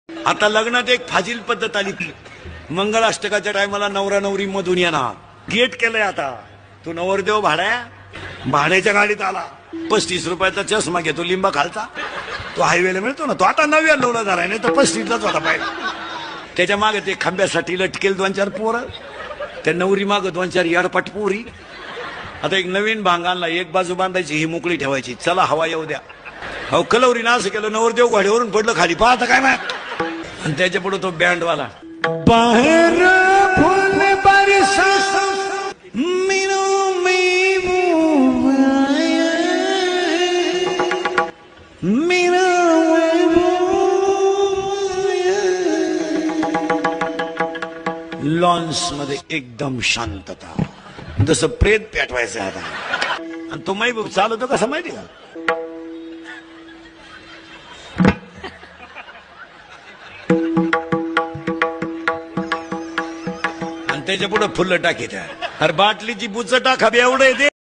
आता लग्नात एक फाजील पद्धत आली ती मंगळाष्टकाच्या टायमाला नवरा नवरी मधून येणार गेट केलंय आता तो नवरदेव भाड्याच्या गाडीत आला 35 रुपयाचा चष्मा घेतो लिंबा खालचा तो हायवेला मिळतो ना तो आता 99ला झालाय नाही तर 35लाच होता पाहिजे त्याच्या मागे ते खांब्यासाठी लटकेल 2-4 पोरं त्या नवरी माग 2-4 याडपाट पोरी आता एक नवीन भांग आणला एक बाजू बांधायची ही मोकळी ठेवायची चला हवा येऊ द्या हो कलवरीनं असं केलं नवरदेव घोड्यावरून पडलं खाली पाहता काय माहित आणि त्याच्या पुढे तो बँडवाला बाहेर फुल बरसा लॉन्स मध्ये एकदम शांतता जसं प्रेत पेटवायचं आता आणि तो महबूब चालवतो कसं माहिती का आणि त्याच्या पुढे फुलं टाकी त्या अरे बाटलीची बुच टाका एवढं